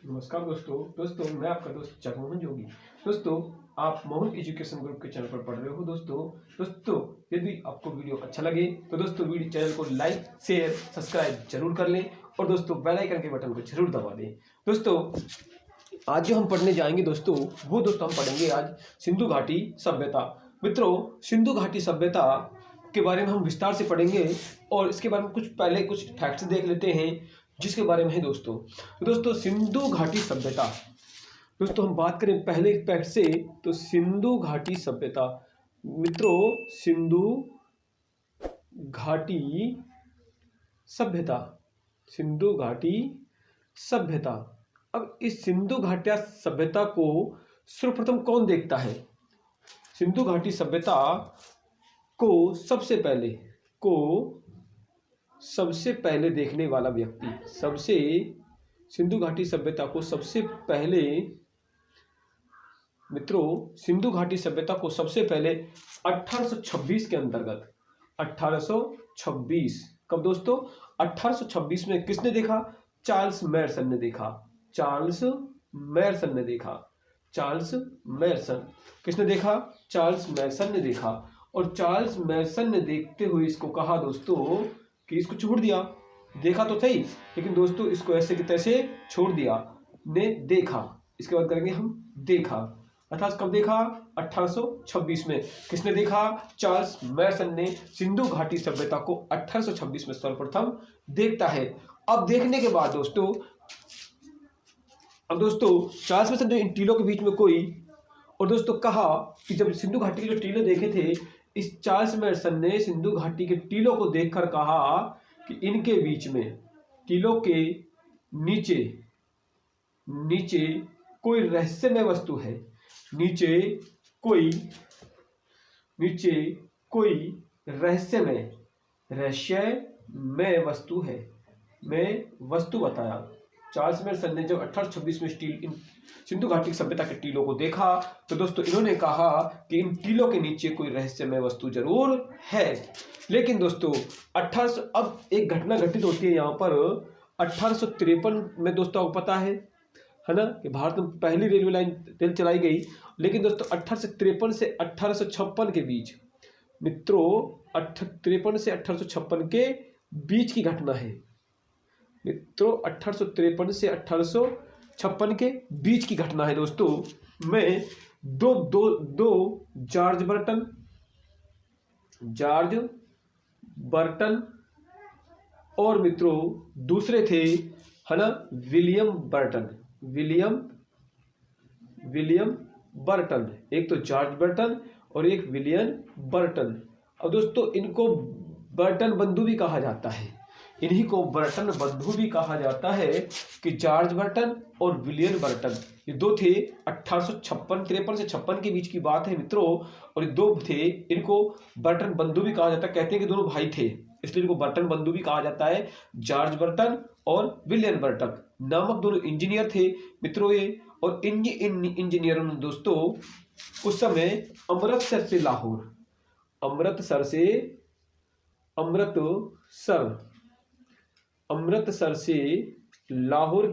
नमस्कार दोस्तों मैं आपका दोस्त जगमोहन जोगी। दोस्तों आप मोहन एजुकेशन ग्रुप के चैनल पर पढ़ रहे हो। दोस्तों यदि आपको वीडियो अच्छा लगे तो दोस्तों वीडियो चैनल को लाइक शेयर सब्सक्राइब जरूर कर लें और दोस्तों बेल आइकन के बटन को जरूर दबा दें। दोस्तों आज जो हम पढ़ने जाएंगे दोस्तों हम पढ़ेंगे आज सिंधु घाटी सभ्यता। मित्रों सिंधु घाटी सभ्यता के बारे में हम विस्तार से पढ़ेंगे और इसके बारे में कुछ फैक्ट्स देख लेते हैं जिसके बारे में है दोस्तों सिंधु घाटी सभ्यता। दोस्तों हम बात करें पहले फैक्ट से तो सिंधु घाटी सभ्यता। मित्रों सिंधु घाटी सभ्यता अब इस सिंधु घाटी सभ्यता को सर्वप्रथम कौन देखता है? सिंधु घाटी सभ्यता को सबसे पहले देखने वाला व्यक्ति सिंधु घाटी सभ्यता को सबसे पहले मित्रों सिंधु घाटी सभ्यता को सबसे पहले 1826 के अंतर्गत 1826 कब दोस्तों 1826 में किसने देखा? चार्ल्स मेयरसन ने देखा। चार्ल्स मेयरसन किसने देखा? चार्ल्स मेयरसन ने देखा। और चार्ल्स मेयरसन ने देखते हुए इसको कहा दोस्तों कि इसको छोड़ दिया। देखा तो सही लेकिन दोस्तों इसको ऐसे कि तैसे छोड़ दिया। ने देखा, इसके बाद करेंगे हम देखा। अर्थात कब देखा? 1826 में। किसने देखा? चार्ल्स मेयरसन ने सिंधु घाटी सभ्यता को 1826 में सर्वप्रथम देखता है। अब देखने के बाद दोस्तों चार्ल्स मेयरसन ने इन टीलों के बीच में और दोस्तों कहा कि जब सिंधु घाटी के जो टीले देखे थे, इस चार्ल्स मेयरसन ने सिंधु घाटी के टीलों को देखकर कहा कि इनके बीच में टीलों के नीचे कोई रहस्यमय वस्तु है। नीचे कोई रहस्यमय वस्तु है। मैं वस्तु बताया। चार्ल्स मेयरसन ने जब 1826 में सिंधु घाटी सभ्यता के टीलों को देखा तो दोस्तों इन्होंने कहा कि इन टीलों के नीचे कोई रहस्यमय वस्तु जरूर है। लेकिन दोस्तों अब एक घटना घटित होती है यहाँ पर 1853 में। दोस्तों आपको पता है ना कि भारत में पहली रेल चलाई गई। लेकिन दोस्तों 1853 से 1856 के बीच मित्रों 1853 से 1856 के बीच की घटना है। मित्रों 1853 से 1856 के बीच की घटना है। दोस्तों में दो जॉर्ज बर्टन और मित्रों दूसरे थे है ना विलियम बर्टन। एक तो जॉर्ज बर्टन और एक विलियम बर्टन। अब दोस्तों इनको बर्टन बंधु भी कहा जाता है। इन्हीं को बर्टन बंधु भी कहा जाता है कि जॉर्ज बर्टन और विलियम बर्टन ये दो थे। 1853 से 56 के बीच की बात है मित्रों। और ये दो थे, इनको बर्टन बंधु भी कहा जाता है। कहते हैं कि दोनों भाई थे इसलिए इनको बर्टन बंधु भी कहा जाता है। जॉर्ज बर्टन और विलियम बर्टन नामक दोनों इंजीनियर थे मित्रों ये। और इन इंजीनियरों ने दोस्तों उस समय अमृतसर से लाहौर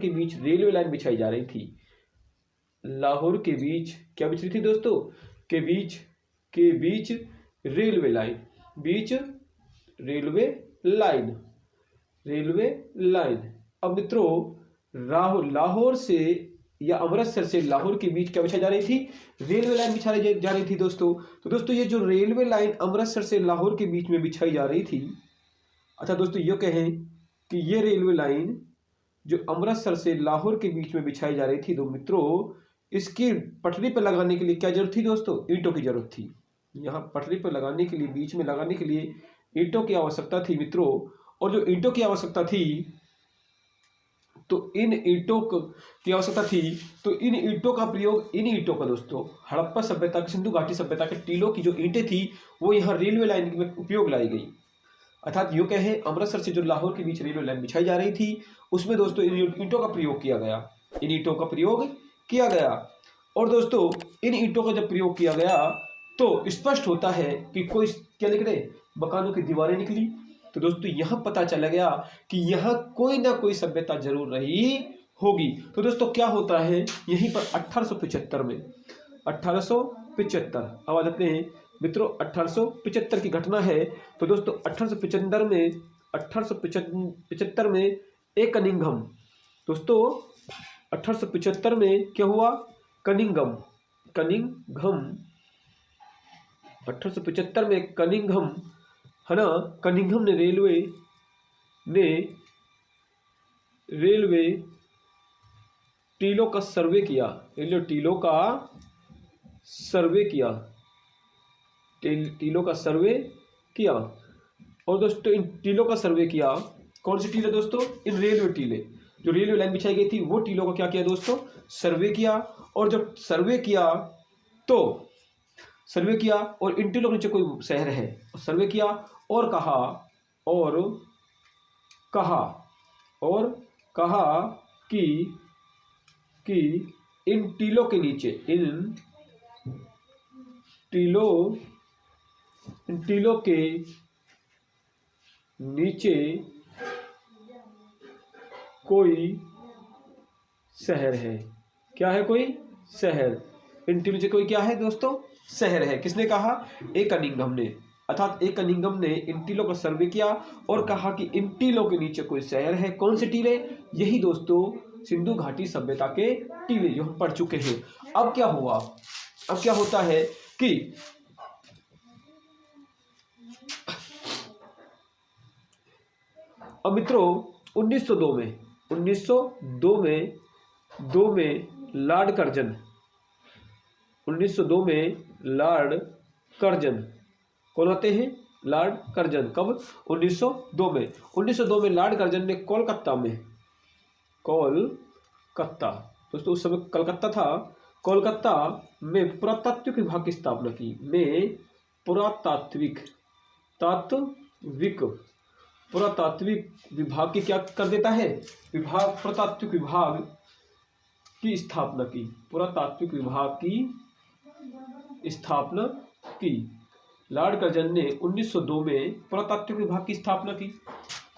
के बीच रेलवे लाइन बिछाई जा रही थी। लाहौर के बीच क्या बिछ रही थी दोस्तों? के बीच रेलवे लाइन। अब मित्रों लाहौर से या अमृतसर से लाहौर के बीच क्या बिछाई जा रही थी? रेलवे लाइन बिछाई जा रही थी दोस्तों। तो दोस्तों ये जो रेलवे लाइन अमृतसर से लाहौर के बीच में बिछाई जा रही थी, अच्छा दोस्तों ये कहें कि ये रेलवे लाइन जो अमृतसर से लाहौर के बीच में बिछाई जा रही थी तो मित्रों इसकी पटरी पर लगाने के लिए क्या जरूरत थी दोस्तों? ईंटों की जरूरत थी। यहाँ पटरी पर लगाने के लिए बीच में लगाने के लिए ईंटों की आवश्यकता थी मित्रों। और जो ईंटों की आवश्यकता थी तो इन ईंटों का प्रयोग इन ईंटों का दोस्तों हड़प्पा सभ्यता की सिंधु घाटी सभ्यता के टीलों की जो ईंटें थी वो यहाँ रेलवे लाइन में उपयोग लाई गई। अर्थात यूं कहें अमृतसर से जो लाहौर के बीच रेलवे लाइन बिछाई जा रही थी उसमें दोस्तों इन ईंटों का प्रयोग किया गया। और दोस्तों इन ईंटों का जब प्रयोग किया गया तो स्पष्ट होता है कि कोई क्या निकले? मकानों की दीवारें निकली। तो दोस्तों यहाँ पता चला गया कि यहाँ कोई ना कोई सभ्यता जरूर रही होगी। तो दोस्तों क्या होता है यहीं पर 1875 में, 1875 अब आ जाते हैं मित्रों 1875 की घटना है। तो दोस्तों 1875 में एक कनिंघम, दोस्तों 1875 में क्या हुआ, कनिंघम 1875 में कनिंघम है ना, कनिंघम ने रेलवे टीलों का सर्वे किया, टीलों का सर्वे किया। और दोस्तों इन टीलों का सर्वे किया, कौन सी टीले दोस्तों, इन रेलवे टीले, जो रेलवे लाइन बिछाई गई थी वो टीलों का क्या किया दोस्तों, सर्वे किया। और जब सर्वे किया और इन टीलों के नीचे कोई शहर है, सर्वे किया और कहा कि इन टीलों के नीचे कोई शहर है। क्या है, कोई शहर, इन टीलों से कोई क्या है दोस्तों, शहर है। किसने कहा, एक कनिंघम ने, अर्थात एक कनिंघम ने इन टीलों का सर्वे किया और कहा कि इन टीलों के नीचे कोई शहर है। कौन से टीले, यही दोस्तों सिंधु घाटी सभ्यता के टीले जो हम पढ़ चुके हैं। अब क्या हुआ, अब क्या होता है कि अब मित्रों 1902 में लॉर्ड कर्जन कौन आते हैं, लॉर्ड कर्जन, कब, 1902 में लॉर्ड कर्जन ने कोलकाता दोस्तों उस समय कलकत्ता था, कोलकाता में पुरातात्विक विभाग की स्थापना की। पुरातात्विक विभाग की क्या कर देता है, पुरातात्विक विभाग की स्थापना की, पुरातात्विक विभाग की स्थापना की। लॉर्ड कर्जन ने 1902 में पुरातात्विक विभाग की स्थापना की।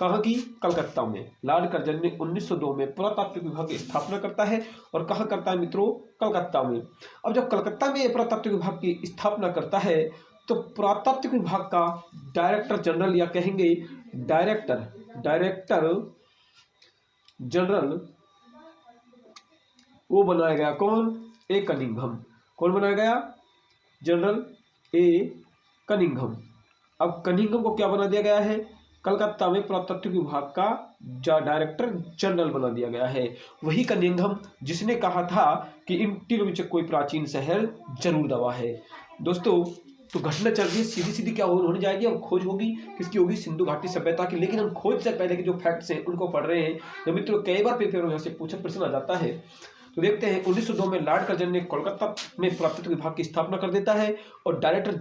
कहाँ की, कलकत्ता में। लॉर्ड कर्जन ने 1902 में पुरातात्विक विभाग की स्थापना करता है और कहाँ करता है मित्रों, कलकत्ता में। अब जब कलकत्ता में पुरातात्विक विभाग की स्थापना करता है तो पुरातात्विक विभाग का डायरेक्टर जनरल, या कहेंगे डायरेक्टर जनरल, वो बनाया गया कौन, ए कनिंघम। कौन बनाया गया, जनरल ए कनिंघम। अब कनिंघम को क्या बना दिया गया है, कलकत्ता में पुरातात्विक विभाग का डायरेक्टर जनरल बना दिया गया है। वही कनिंघम जिसने कहा था कि इन टीलों में कोई प्राचीन शहर जरूर दबा है। दोस्तों तो घटना चल रही है, सीधी सीधी क्या होने जाएगी, अब खोज होगी, किसकी होगी, सिंधु घाटी सभ्यता की। लेकिन हम खोज से पहले के जो फैक्ट्स हैं उनको पढ़ रहे हैं। तो मित्रों कई बार पेपर में यहाँ से पूछा प्रश्न आ जाता है। तो देखते हैं 1902 में लॉर्ड कर्जन ने कोलकाता में पुरातात्विक विभाग की स्थापना कर देता है और डायरेक्टर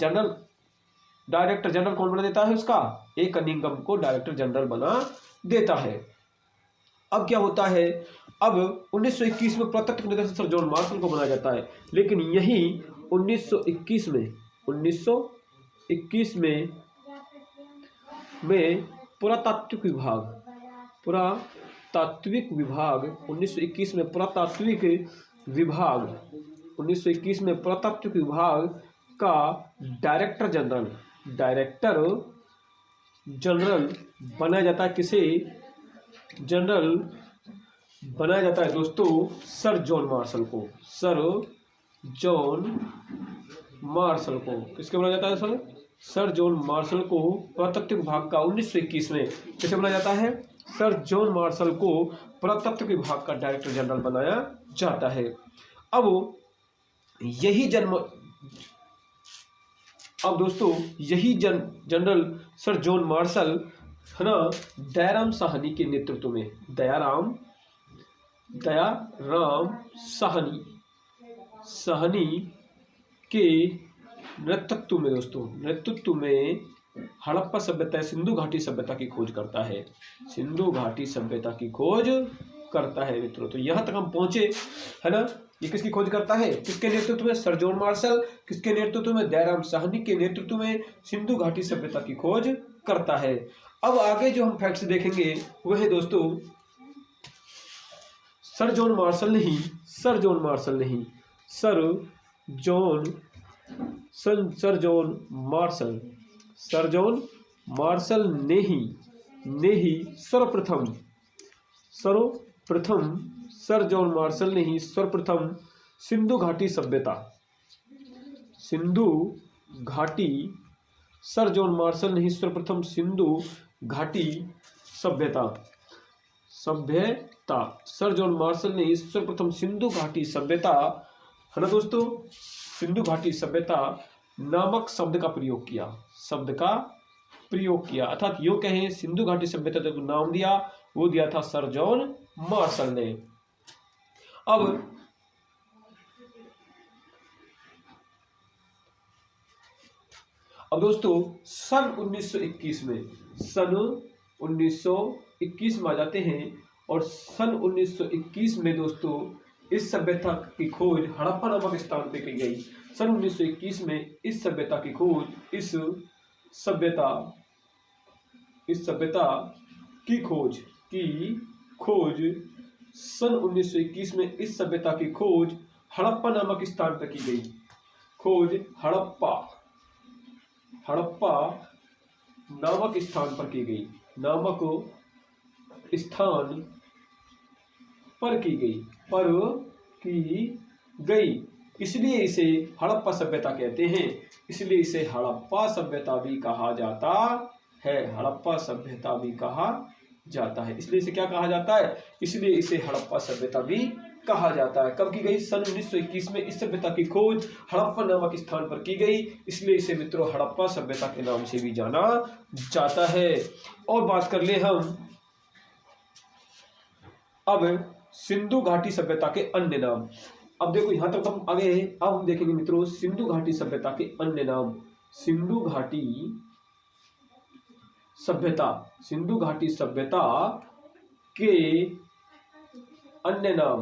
जनरल कौन बना देता है उसका, ए कनिंघम को डायरेक्टर जनरल बना देता है। अब क्या होता है, अब 1921 में पुरातात्विक निदेशक सर जॉन मार्शल को बनाया जाता है। लेकिन यही 1921 में पुरातात्विक विभाग 1921 में पुरातात्विक विभाग का डायरेक्टर जनरल बनाया जाता है। किसे जनरल बनाया जाता है दोस्तों, सर जॉन मार्शल को। किसके बनाया जाता है सर जॉन मार्शल को पुरातात्विक विभाग का 1921 में किसे बनाया जाता है, सर जॉन मार्शल को पुरातात्विक विभाग का डायरेक्टर जनरल बनाया जाता है। अब दोस्तों यही जनरल सर जॉन मार्शल है ना, दयाराम साहनी के नेतृत्व में, दयाराम साहनी के नेतृत्व में हड़प्पा सभ्यता, सिंधु घाटी सभ्यता की खोज करता है मित्रों। तो यहाँ तक हम पहुंचे है ना। ये किसकी खोज करता है, किसके नेतृत्व में, सर जॉन मार्शल, किसके नेतृत्व में, दयाराम साहनी के नेतृत्व में सिंधु घाटी सभ्यता की खोज करता है। अब आगे जो हम फैक्ट्स देखेंगे वह है दोस्तों सर जॉन मार्शल ने ही सर जॉन मार्शल ने ही सर जॉन मार्शल ने ही सर्वप्रथम सर जॉन मार्शल ने ही सर्वप्रथम सिंधु घाटी सर जॉन मार्शल ने ही सर्वप्रथम सिंधु घाटी सभ्यता सर जॉन मार्शल ने ही सर्वप्रथम सिंधु घाटी सभ्यता, है ना दोस्तों, सिंधु घाटी सभ्यता नामक शब्द का प्रयोग किया अर्थात यूं कहें सिंधु घाटी सभ्यता का नाम दिया वो दिया था सर जॉन मार्शल ने। अब दोस्तों सन 1921 में आ जाते हैं और सन 1921 में दोस्तों इस सभ्यता की खोज हड़प्पा नामक स्थान पे की गई। सन 1921 में इस सभ्यता की खोज सन 1921 में इस सभ्यता की खोज हड़प्पा नामक स्थान पर की गई। खोज हड़प्पा नामक स्थान पर की गई। इसलिए इसे हड़प्पा सभ्यता कहते हैं, इसलिए इसे हड़प्पा सभ्यता भी कहा जाता है। इसलिए इसे क्या कहा जाता है? इसलिए इसे हड़प्पा सभ्यता भी कहा जाता है। कब की गई? सन 1921 में इस सभ्यता की खोज हड़प्पा नामक स्थान पर की गई, इसलिए इसे मित्रों हड़प्पा सभ्यता के नाम से भी जाना जाता है। और बात कर ले हम अब सिंधु घाटी सभ्यता के अन्य नाम। अब देखो यहां तक हम आगे हैं, अब हम देखेंगे मित्रों सिंधु घाटी सभ्यता के अन्य नाम। सिंधु घाटी सभ्यता के अन्य नाम।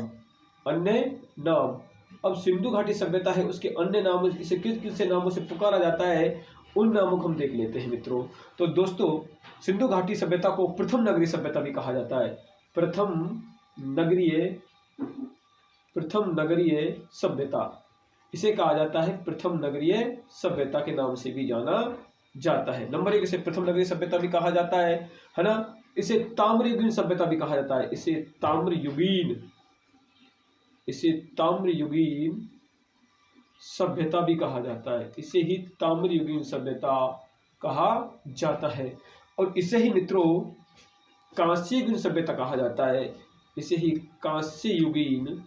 अब सिंधु घाटी सभ्यता है, उसके अन्य नाम, इसे किस किस से नामों से पुकारा जाता है, उन नामों को हम देख लेते हैं मित्रों। तो दोस्तों सिंधु घाटी सभ्यता को प्रथम नगरीय सभ्यता भी कहा जाता है। प्रथम नगरीय सभ्यता, इसे कहा जाता है प्रथम नगरीय सभ्यता के नाम से भी जाना जाता है। नंबर 1, इसे प्रथम नगरीय सभ्यता भी कहा जाता है ना। इसे ताम्रयुगीन सभ्यता भी कहा जाता है। इसे ताम्रयुगीन सभ्यता भी कहा जाता है। इसे ही ताम्रयुगीन सभ्यता कहा जाता है। और इसे ही मित्रों कांस्ययुगीन सभ्यता कहा जाता है। इसे ही कांस्ययुगीन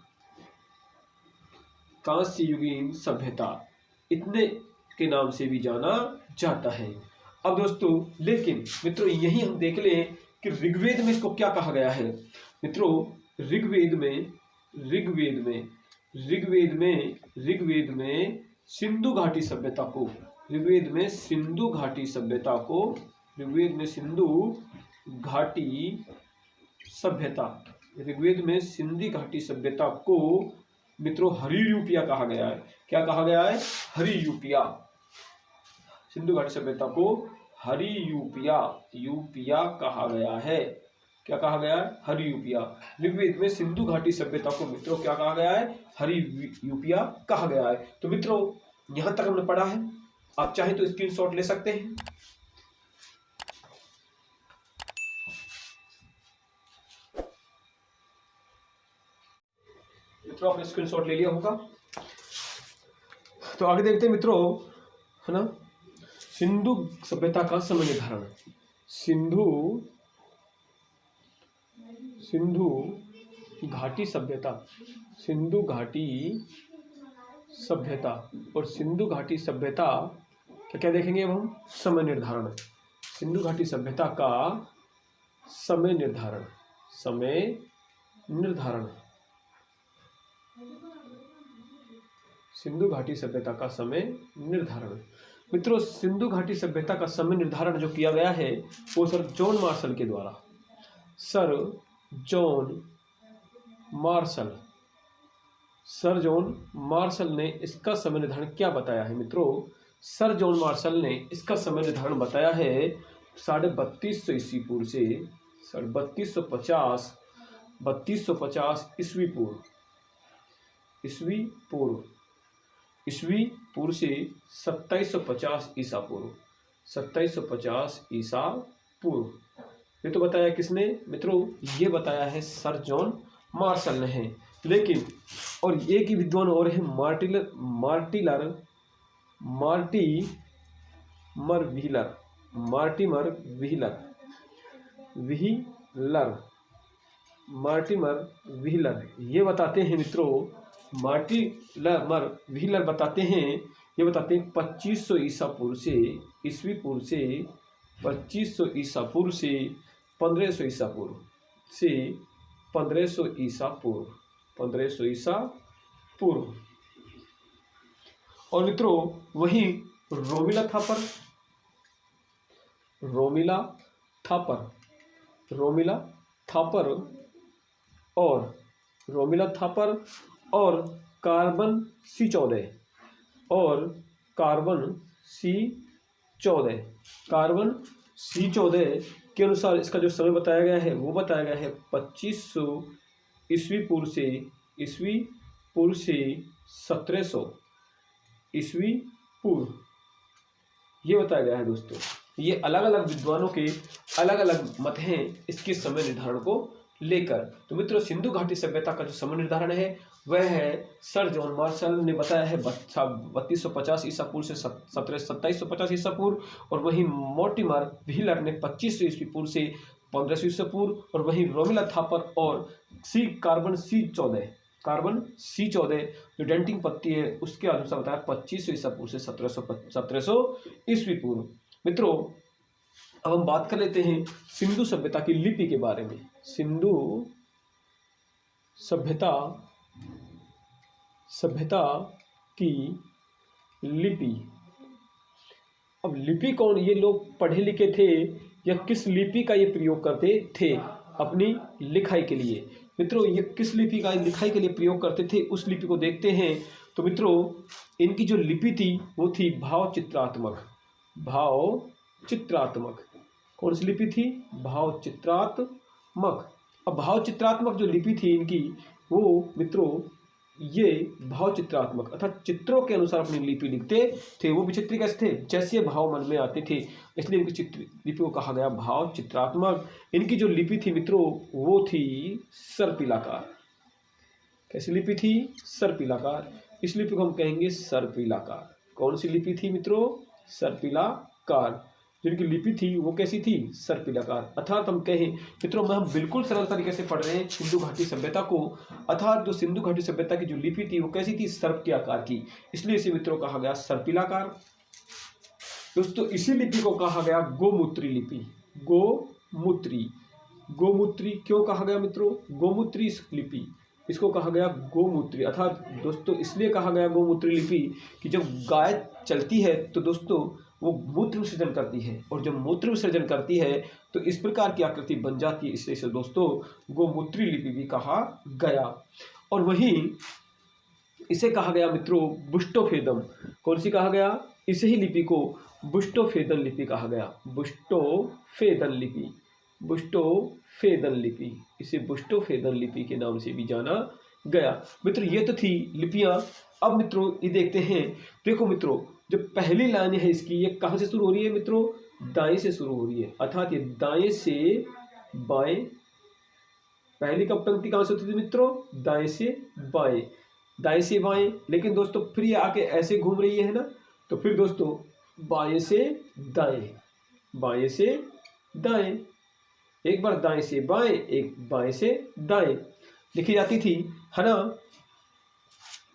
सभ्यता इतने के नाम से भी जाना जाता है। अब दोस्तों लेकिन मित्रों यही हम देख लें कि ऋग्वेद में इसको क्या कहा गया है। मित्रों ऋग्वेद में सिंधु घाटी सभ्यता को मित्रों हरियूपिया कहा गया है। क्या कहा गया है? हरियूपिया। सिंधु घाटी सभ्यता को हरियूपिया कहा गया है। क्या कहा गया है? हरियूपिया। ऋग्वेद में सिंधु घाटी सभ्यता को मित्रों क्या कहा गया है? हरियूपिया कहा गया है। तो मित्रों यहां तक हमने पढ़ा है, आप चाहें तो स्क्रीनशॉट ले सकते हैं। मित्रों आपने स्क्रीनशॉट ले लिया होगा। तो आगे देखते हैं मित्रों, है ना, सिंधु सभ्यता का समय निर्धारण। सिंधु घाटी सभ्यता और सिंधु घाटी सभ्यता का क्या देखेंगे अब हम? समय निर्धारण। सिंधु घाटी सभ्यता का समय निर्धारण। सिंधु घाटी सभ्यता का समय निर्धारण। मित्रों सिंधु घाटी सभ्यता का समय निर्धारण जो किया गया है वो सर जॉन मार्शल के द्वारा। सर जॉन मार्शल ने इसका समय निर्धारण क्या बताया है मित्रों? सर जॉन मार्शल ने इसका समय निर्धारण बताया है 3250 ईस्वी पूर्व से 3250 3250 ईस्वी पूर्व, ईस्वी पूर्व, ईस्वी पूर्व से 2750 ईसा पूर्व, 2750 ईसा पूर्व। ये तो बताया किसने मित्रों? ये बताया है सर जॉन मार्शल ने है। लेकिन और एक ही विद्वान और है मार्टिमर व्हीलर ये बताते हैं मित्रों, मार्टिमर व्हीलर बताते हैं, ये बताते हैं 2500 ईसा पूर्व से, ईस्वी पूर्व से 2500 ईसा पूर्व से 1500 ईसा पूर्व से 1500 ईसा पूर्व, 1500 ईसा पूर्व। और मित्रों वही रोमिला थापर और कार्बन C14 के अनुसार इसका जो समय बताया गया है वो बताया गया है 2500 ईस्वी पूर्व से 1700 ईस्वी पूर्व, ये बताया गया है दोस्तों। ये अलग अलग विद्वानों के अलग अलग मत हैं इसके समय निर्धारण को लेकर। तो मित्रों सिंधु घाटी सभ्यता का जो समय निर्धारण है वह है सर जॉन मार्शल ने बताया है 3250 ईसा पूर्व से 2750 ईसा पूर्व, और वहीं मोर्टिमर व्हीलर ने 2500 ईस्वी पूर्व से 1500 ईसा पूर्व, और वहीं रोमिला थापर और कार्बन C14 जो डेंटिंग पत्ती है उसके अनुसार बताया 2500 ईसा पूर्व से 1700 ईस्वी पूर्व। मित्रों अब हम बात कर लेते हैं सिंधु सभ्यता की लिपि के बारे में। सिंधु सभ्यता की लिपि। अब लिपि कौन, ये लोग पढ़े लिखे थे या किस लिपि का ये प्रयोग करते थे अपनी लिखाई के लिए? मित्रों ये किस लिपि का लिखाई के लिए प्रयोग करते थे उस लिपि को देखते हैं। तो मित्रों इनकी जो लिपि थी वो थी भाव चित्रात्मक। कौन सी लिपि थी? भाव चित्रात्मक। अब भाव चित्रात्मक जो लिपि थी इनकी वो मित्रों ये भाव चित्रात्मक अर्थात चित्रों के अनुसार अपनी लिपि लिखते थे। वो विचित्र कैसे थे? जैसे भाव मन में आते थे, इसलिए इनकी लिपि को कहा गया भाव चित्रात्मक। इनकी जो लिपि थी मित्रों वो थी सर्पिलाकार। कैसी लिपि थी? सर्पिलाकार। इस लिपि को हम कहेंगे सर्पिलाकार। कौन सी लिपि थी मित्रों? सर्पिलाकार। जिनकी लिपि थी वो कैसी थी? सर्पिलाकार। अर्थात हम कहें मित्रों हम बिल्कुल सरल तरीके से पढ़ रहे हैं सिंधु घाटी सभ्यता को, अर्थात जो सिंधु घाटी सभ्यता की जो लिपि थी वो कैसी थी? सर्प के आकार की, इसलिए इसे मित्रों कहा गया सर्पिलाकार। दोस्तों इसी लिपि को कहा गया गोमूत्री लिपि। गोमूत्री क्यों कहा गया मित्रों? गोमूत्री लिपि इसको कहा गया गोमूत्री, अर्थात दोस्तों इसलिए कहा गया गोमूत्री लिपि कि जब गाय चलती है तो दोस्तों वो मूत्र विसर्जन करती है, और जब मूत्र विसर्जन करती है तो इस प्रकार की आकृति बन जाती है, इसलिए इसे दोस्तों गोमूत्री लिपि भी कहा गया। और वहीं इसे कहा गया मित्रों बुष्टोफेदम। कौन सी कहा गया? इसे ही लिपि को बुष्टोफेदन लिपि कहा गया। बुष्टोफेदन लिपि, इसे बुष्टोफेदन लिपि के नाम से भी जाना गया। मित्रों ये तो थी लिपियां। अब मित्रों ये देखते हैं, देखो मित्रों जो पहली लाइन है इसकी ये कहाँ से शुरू हो रही है मित्रों? दाएं से शुरू हो रही है, अर्थात ये दाएं से बाएं। पहली पंक्ति कहाँ से होती थी मित्रों? दाएं से बाएं। लेकिन दोस्तों फिर ये आके ऐसे घूम रही है ना, तो फिर दोस्तों बाएं से दाएं, एक बार दाएं से बाएं, एक बाएं से दाएं लिखी जाती थी, है ना।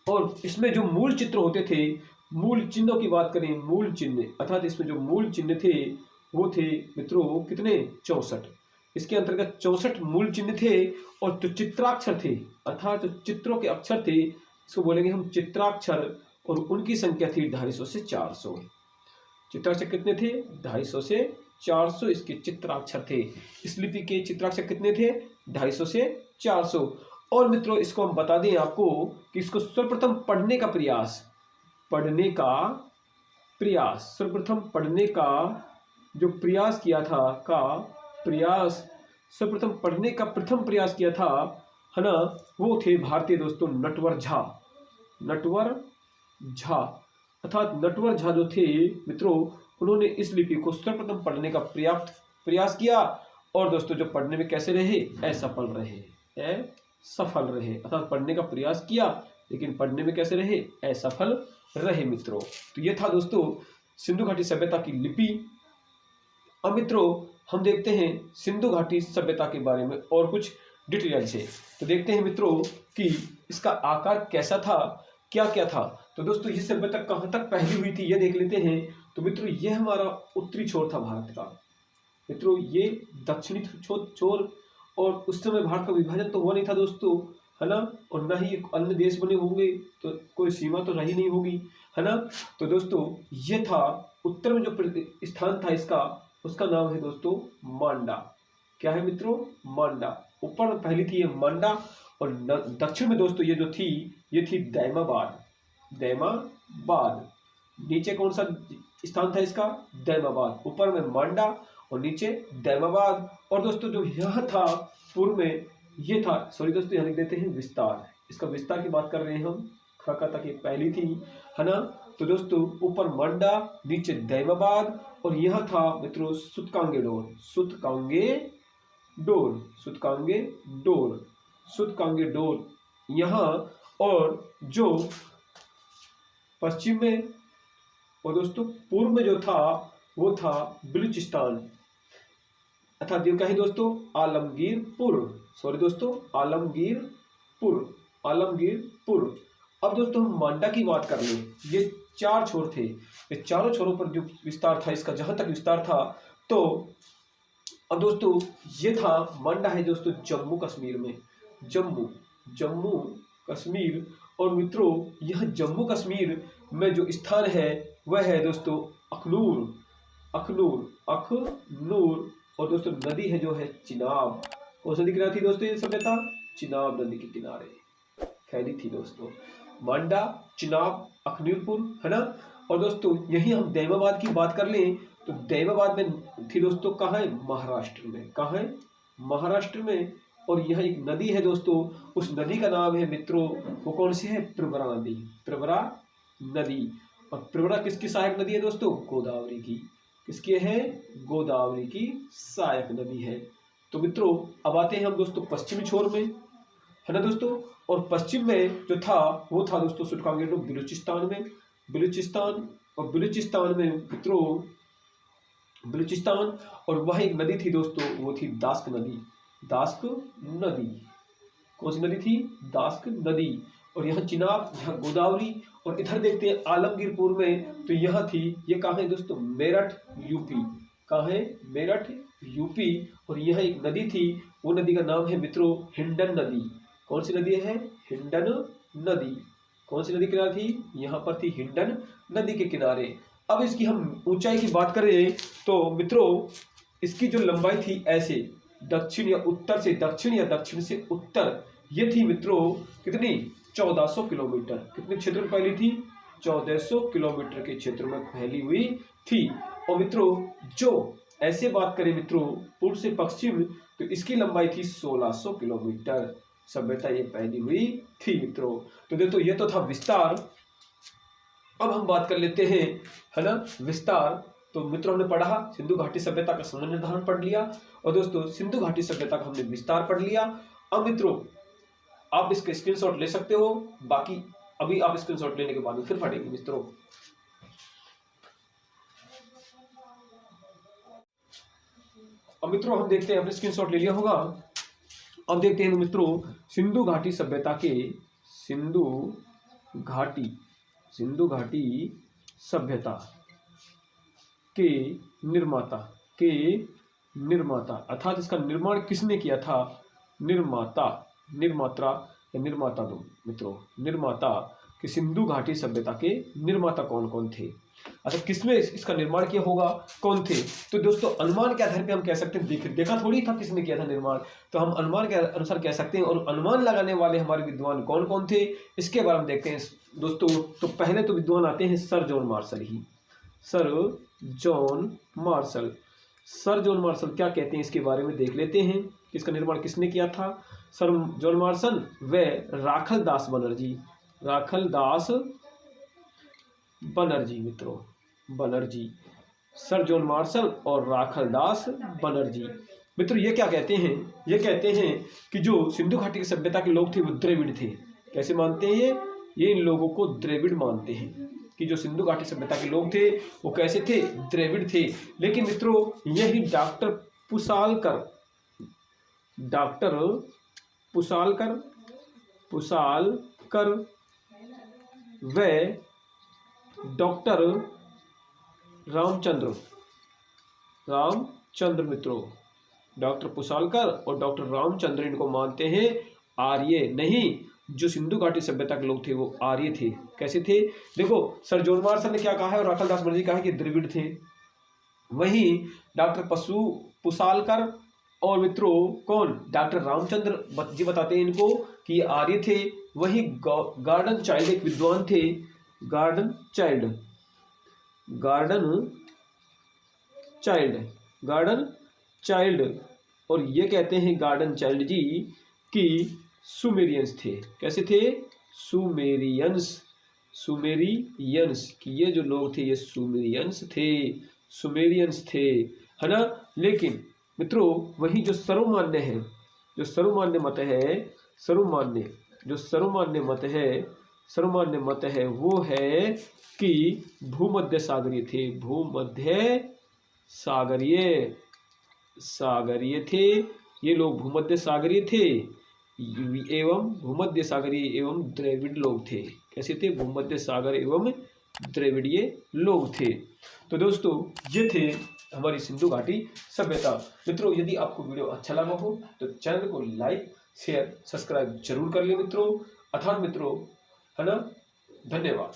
और इसमें जो मूल चित्र होते थे, मूल चिन्हों की बात करें, मूल चिन्ह अर्थात इसमें जो मूल चिन्ह थे वो थे मित्रों कितने? 64। इसके अंतर्गत 64 मूल चिन्ह थे, और जो चित्राक्षर थे अर्थात जो चित्रों के अक्षर थे इसको बोलेंगे हम चित्राक्षर, और उनकी संख्या थी 250 से 400। चित्राक्षर कितने थे? 250 से 400 इसके चित्राक्षर थे। इस लिपि के चित्राक्षर कितने थे? 250 से 400। और मित्रों इसको हम बता दें आपको कि इसको सर्वप्रथम पढ़ने का जो प्रयास किया था सर्वप्रथम पढ़ने का प्रथम प्रयास किया था, है ना, वो थे भारतीय दोस्तों नटवर झा। नटवर झा अर्थात नटवर झा जो थे मित्रों, उन्होंने इस लिपि को सर्वप्रथम पढ़ने का प्रयास किया और दोस्तों जो पढ़ने में कैसे रहे, असफल रहे अर्थात पढ़ने का प्रयास किया लेकिन पढ़ने में कैसे रहे, असफल रहे मित्रों। तो ये था दोस्तों सिंधु घाटी सभ्यता की लिपि। अब मित्रों हम देखते हैं सिंधु घाटी सभ्यता के बारे में और कुछ डिटेल से। तो देखते हैं मित्रों कि इसका आकार कैसा था, क्या क्या था। तो दोस्तों ये सभ्यता कहाँ तक फैली हुई थी ये देख लेते हैं। तो मित्रों ये हमारा उत्तरी छोर था भारत का। मित्रों ये दक्षिणी छोर, और उस समय भारत का विभाजन तो हुआ नहीं था दोस्तों, है ना, और ना ही अन्य देश बने होंगे, तो कोई सीमा तो रही नहीं होगी, है ना। तो दोस्तों ये था उत्तर में जो स्थान था इसका, उसका नाम है दोस्तों मांडा। क्या है मित्रों, मांडा। ऊपर पहली थी ये मांडा और दक्षिण में दोस्तों ये जो थी ये थी दैमाबाद। नीचे कौन सा स्थान था इसका, दैमाबाद। ऊपर में मांडा और नीचे दैमाबाद। और दोस्तों जो यहाँ था पूर्व में ये था, सॉरी दोस्तों यहाँ लिख देते हैं विस्तार। इसका विस्तार की बात कर रहे हैं हम, खका तक ये पहली थी, है ना। तो दोस्तों ऊपर मांडा, नीचे दैमाबाद और यहाँ था मित्रों सुतकांगे डोर यहाँ। और जो पश्चिम में और दोस्तों पूर्व में जो था वो था बलूचिस्तान, अर्थात ये कहीं दोस्तों आलमगीरपुर। अब दोस्तों हम मांडा की बात कर लें। ये 4 छोर थे, ये चारों छोरों पर जो विस्तार था इसका, जहां तक विस्तार था, तो अब दोस्तों ये था मांडा है दोस्तों जम्मू कश्मीर में, जम्मू कश्मीर। और मित्रों यह जम्मू कश्मीर में जो स्थान है वह है दोस्तों अखनूर। और दोस्तों नदी है जो है चिनाब। कौन सी नदी किनारे थी दोस्तों ये सभ्यता, चिनाब नदी के किनारे फैली थी दोस्तों। मांडा, चिनाब, अखनूरपुर, है ना। और दोस्तों यही हम दैमाबाद की बात कर लें तो दैमाबाद में थी दोस्तों, कहाँ है, महाराष्ट्र में। और यह एक नदी है दोस्तों, उस नदी का नाम है मित्रों, वो कौन सी है, प्रवरा नदी। और प्रवरा किसकी सहायक नदी है दोस्तों, गोदावरी की। किसकी है, गोदावरी की सहायक नदी है। तो मित्रों अब आते हैं हम दोस्तों पश्चिमी छोर में, है ना दोस्तों। और पश्चिम में जो था वो था दोस्तों सुटकांगे बलूचिस्तान में। बलूचिस्तान में मित्रों और वह एक नदी थी दोस्तों, वो थी दास्क नदी। कौन सी नदी थी, दास्क नदी। और यहाँ चिनाब, यहाँ गोदावरी। और इधर देखते हैं आलमगीरपुर में, तो यहाँ थी, ये कहाँ है दोस्तों, मेरठ यूपी। कहाँ है, मेरठ यूपी। और यहाँ एक नदी थी, वो नदी का नाम है मित्रों हिंडन नदी। कौन सी नदी है, हिंडन नदी। कौन सी नदी किनारे थी, यहाँ पर थी हिंडन नदी के किनारे। अब इसकी हम ऊंचाई की बात करें तो मित्रों इसकी जो लंबाई थी ऐसे दक्षिण या दक्षिण से उत्तर, ये थी मित्रों कितनी, 1400 किलोमीटर। कितने क्षेत्र में फैली थी, 1400 किलोमीटर के क्षेत्र में फैली हुई थी। और मित्रों जो ऐसे बात करें मित्रों पूर्व से पश्चिम, तो इसकी लंबाई थी 1600 किलोमीटर। सभ्यता ये फैली हुई थी मित्रों। तो देखो ये तो था विस्तार। अब हम बात कर लेते हैं, है ना, विस्तार। तो मित्रों हमने पढ़ा सिंधु घाटी सभ्यता का समय निर्धारण पढ़ लिया, और दोस्तों सिंधु घाटी सभ्यता का हमने विस्तार पढ़ लिया। अब मित्रों आप इसके स्क्रीनशॉट ले सकते हो, बाकी अभी आप स्क्रीनशॉट लेने के बाद फिर पढ़ेंगे मित्रों। अब मित्रों हम देखते हैं, आपने स्क्रीनशॉट ले लिया होगा। अब देखते हैं मित्रों सिंधु घाटी सभ्यता के सिंधु घाटी सभ्यता के निर्माता अर्थात इसका निर्माण किसने किया था, निर्माता कि सिंधु घाटी सभ्यता के निर्माता कौन कौन थे। अच्छा किसने इसका निर्माण किया होगा, कौन थे। तो दोस्तों अनुमान के आधार पे हम कह सकते हैं, देखा थोड़ी था किसने किया था निर्माण, तो हम अनुमान के अनुसार कह सकते हैं। और अनुमान लगाने वाले हमारे विद्वान कौन कौन थे इसके बारे में देखते हैं दोस्तों। तो पहले तो विद्वान आते हैं सर जॉन मार्शल क्या कहते हैं इसके बारे में देख लेते हैं। किसका निर्माण किसने किया था? सर जॉन मार्शन व राखल दास बनर्जी। राखल दास बनर्जी मित्रों, बनर्जी, सर जॉन मार्शल और राखल दास बनर्जी। मित्रों ये क्या कहते हैं? ये कहते हैं कि जो सिंधु घाटी की सभ्यता के लोग थे वो द्रविड़ थे। कैसे मानते हैं ये? इन लोगों को द्रविड़ मानते हैं कि जो सिंधु घाटी सभ्यता के लोग थे वो कैसे थे? द्रविड़ थे। लेकिन मित्रों यही डॉक्टर पुसालकर व डॉक्टर रामचंद्र मित्रों, डॉक्टर पुसालकर और डॉक्टर रामचंद्र इनको मानते हैं आर्य। नहीं, जो सिंधु घाटी सभ्यता के लोग थे वो आर्य थे। कैसे थे? देखो सर जॉन मार्शल ने क्या कहा है और राखल दास बनर्जी कहा है कि द्रविड़ थे। वहीं डॉक्टर पुसालकर और मित्रों कौन? डॉक्टर रामचंद्र जी बताते हैं इनको कि ये आर्य थे। वहीं गार्डन चाइल्ड एक विद्वान थे, गार्डन चाइल्ड, और ये कहते हैं गार्डन चाइल्ड जी कि सुमेरियंस थे। कैसे थे? सुमेरियंस, कि ये जो लोग थे ये सुमेरियंस थे, है ना। लेकिन मित्रों वही जो सर्वमान्य मत है वो है कि भूमध्य सागरीय थे। ये लोग भूमध्य सागरीय थे एवं भूमध्य सागरीय एवं द्रविड़ लोग थे। कैसे थे? भूमध्य सागर एवं द्रविड़ीय लोग थे। तो दोस्तों ये थे हमारी सिंधु घाटी सभ्यता। मित्रों यदि आपको वीडियो अच्छा लगा हो तो चैनल को लाइक शेयर सब्सक्राइब जरूर कर ले मित्रों। अर्थात मित्रों, है ना। धन्यवाद।